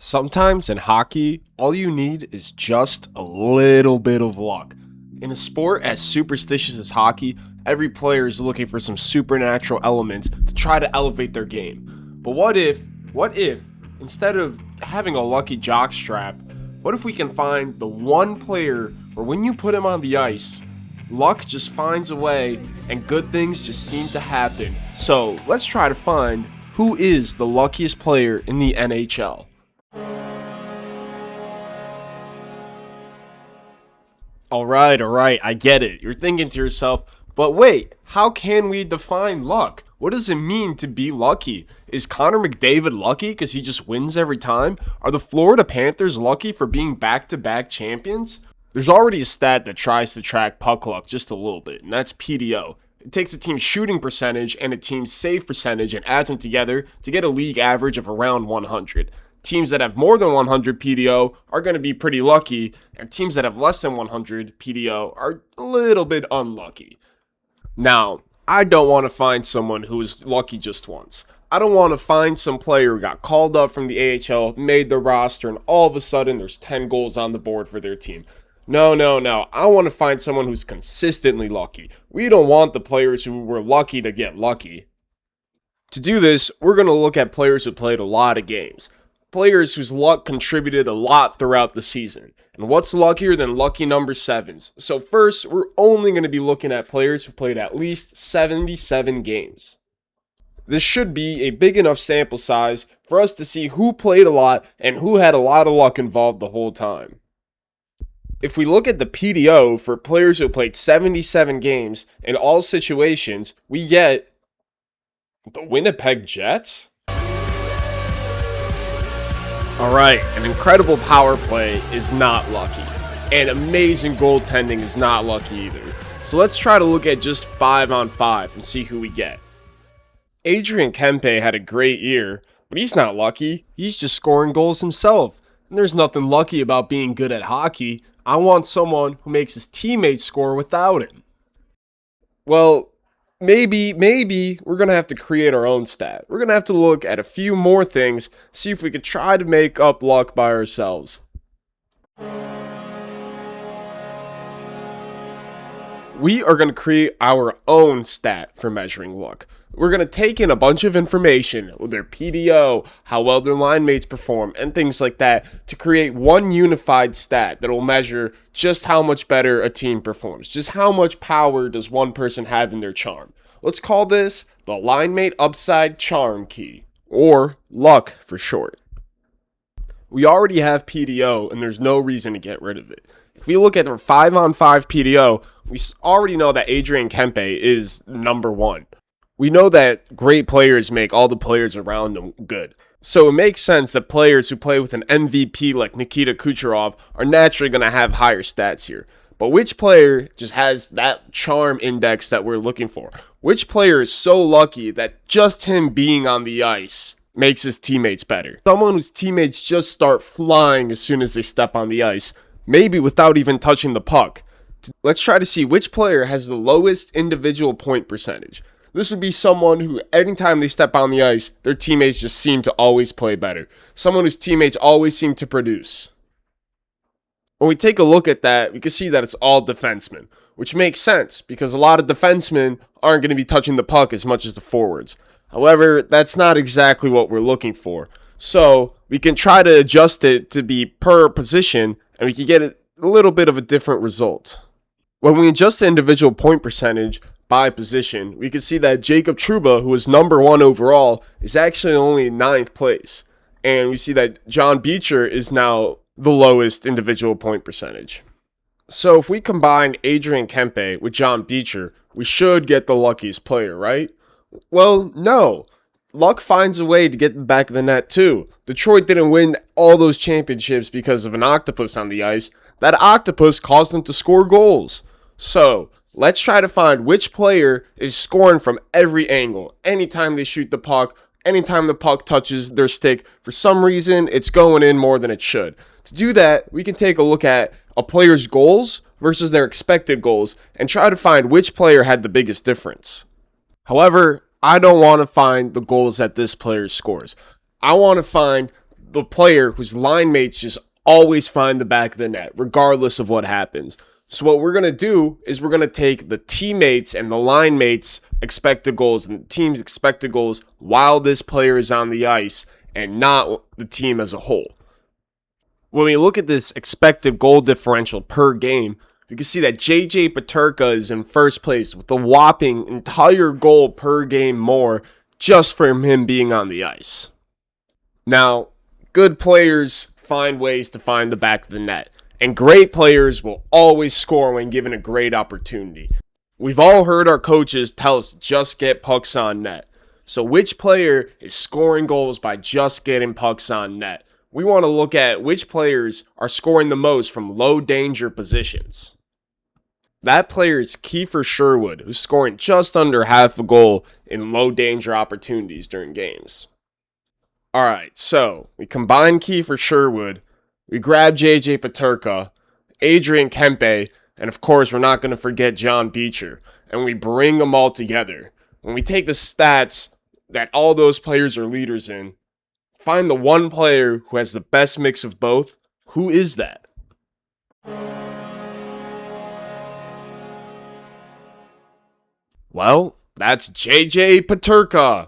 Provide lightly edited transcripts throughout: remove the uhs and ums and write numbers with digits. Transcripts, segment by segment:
Sometimes in hockey, all you need is just a little bit of luck. In a sport as superstitious as hockey, every player is looking for some supernatural elements to try to elevate their game. But what if, instead of having a lucky jockstrap, what if we can find the one player where when you put him on the ice, luck just finds a way and good things just seem to happen? So let's try to find who is the luckiest player in the NHL. Alright, I get it. You're thinking to yourself, but wait, how can we define luck? What does it mean to be lucky? Is Connor McDavid lucky because he just wins every time? Are the Florida Panthers lucky for being back-to-back champions? There's already a stat that tries to track puck luck just a little bit, and that's PDO. It takes a team's shooting percentage and a team's save percentage and adds them together to get a league average of around 100. Teams that have more than 100 PDO are going to be pretty lucky, and teams that have less than 100 PDO are a little bit unlucky. Now, I don't want to find someone who is lucky just once. I don't want to find some player who got called up from the AHL, made the roster, and all of a sudden there's 10 goals on the board for their team. No. I want to find someone who's consistently lucky. We don't want the players who were lucky to get lucky. To do this, we're going to look at players who played a lot of games. Players whose luck contributed a lot throughout the season. And what's luckier than lucky number sevens? So first, we're only going to be looking at players who played at least 77 games. This should be a big enough sample size for us to see who played a lot and who had a lot of luck involved the whole time. If we look at the PDO for players who played 77 games in all situations, we get the Winnipeg Jets. Alright, an incredible power play is not lucky, and amazing goaltending is not lucky either. So let's try to look at just 5-on-5 and see who we get. Adrian Kempe had a great year, but he's not lucky. He's just scoring goals himself. And there's nothing lucky about being good at hockey. I want someone who makes his teammates score without him. Well, maybe we're going to have to create our own stat. We're going to have to look at a few more things, see if we could try to make up luck by ourselves. We are going to create our own stat for measuring luck. We're going to take in a bunch of information, their PDO, how well their line mates perform, and things like that to create one unified stat that will measure just how much better a team performs. Just how much power does one person have in their charm. Let's call this the line mate upside charm key, or luck for short. We already have PDO, and there's no reason to get rid of it. If we look at our 5-on-5 PDO, we already know that Adrian Kempe is number one. We know that great players make all the players around them good. So it makes sense that players who play with an MVP like Nikita Kucherov are naturally going to have higher stats here. But which player just has that charm index that we're looking for? Which player is so lucky that just him being on the ice makes his teammates better? Someone whose teammates just start flying as soon as they step on the ice, maybe without even touching the puck. Let's try to see which player has the lowest individual point percentage. This would be someone who, anytime they step on the ice, their teammates just seem to always play better. Someone whose teammates always seem to produce. When we take a look at that, we can see that it's all defensemen, which makes sense because a lot of defensemen aren't going to be touching the puck as much as the forwards. However, that's not exactly what we're looking for. So we can try to adjust it to be per position, and we can get a little bit of a different result. When we adjust the individual point percentage by position, we can see that Jacob Trouba, who is number one overall, is actually only in 9th place. And we see that John Beecher is now the lowest individual point percentage. So if we combine Adrian Kempe with John Beecher, we should get the luckiest player, right? Well, no. Luck finds a way to get the back of the net too. Detroit didn't win all those championships because of an octopus on the ice. That octopus caused them to score goals. So let's try to find which player is scoring from every angle. Anytime they shoot the puck, anytime the puck touches their stick, for some reason, it's going in more than it should. To do that, we can take a look at a player's goals versus their expected goals and try to find which player had the biggest difference. However, I don't want to find the goals that this player scores. I want to find the player whose line mates just always find the back of the net, regardless of what happens. So what we're going to do is we're going to take the teammates and the line mates' expected goals and the team's expected goals while this player is on the ice and not the team as a whole. When we look at this expected goal differential per game, you can see that JJ Peterka is in first place with a whopping entire goal per game more just from him being on the ice. Now, good players find ways to find the back of the net, and great players will always score when given a great opportunity. We've all heard our coaches tell us just get pucks on net. So which player is scoring goals by just getting pucks on net? We want to look at which players are scoring the most from low danger positions. That player is Kiefer Sherwood, who's scoring just under half a goal in low danger opportunities during games. Alright, so we combine Kiefer Sherwood, we grab JJ Peterka, Adrian Kempe, and of course we're not going to forget John Beecher, and we bring them all together. When we take the stats that all those players are leaders in, find the one player who has the best mix of both. Who is that? Well, that's JJ Peterka.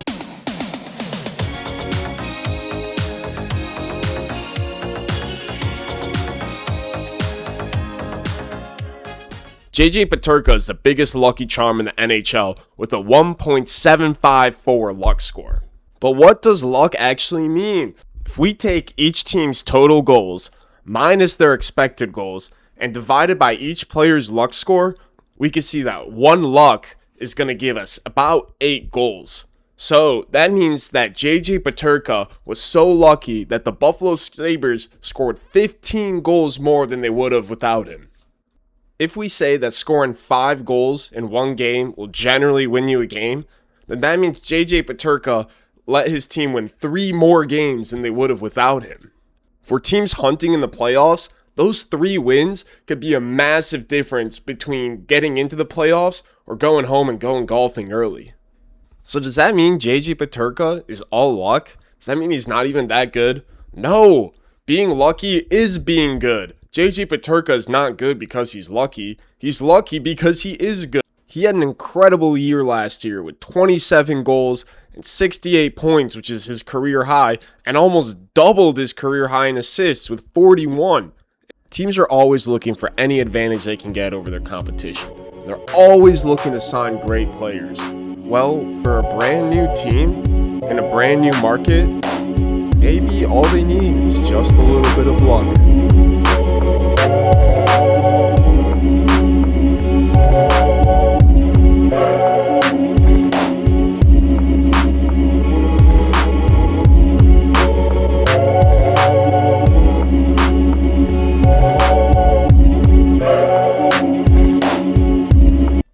JJ Peterka is the biggest lucky charm in the NHL with a 1.754 luck score. But what does luck actually mean? If we take each team's total goals, minus their expected goals, and divide it by each player's luck score, we can see that one luck is going to give us about 8 goals. So that means that JJ Peterka was so lucky that the Buffalo Sabres scored 15 goals more than they would have without him. If we say that scoring 5 goals in one game will generally win you a game, then that means JJ Peterka let his team win 3 more games than they would have without him. For teams hunting in the playoffs, those 3 wins could be a massive difference between getting into the playoffs or going home and going golfing early. So does that mean JJ Peterka is all luck? Does that mean he's not even that good? No! Being lucky is being good. JJ Peterka is not good because he's lucky. He's lucky because he is good. He had an incredible year last year with 27 goals and 68 points, which is his career high, and almost doubled his career high in assists with 41. Teams are always looking for any advantage they can get over their competition. They're always looking to sign great players. Well, for a brand new team in a brand new market, maybe all they need is just a little bit of luck.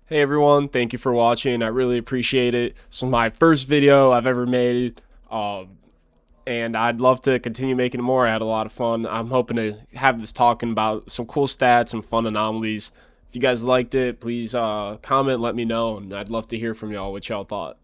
Hey everyone, thank you for watching. I really appreciate it. This was my first video I've ever made, and I'd love to continue making more. I had a lot of fun. I'm hoping to have this talking about some cool stats and fun anomalies. If you guys liked it, please comment, let me know, and I'd love to hear from y'all what y'all thought.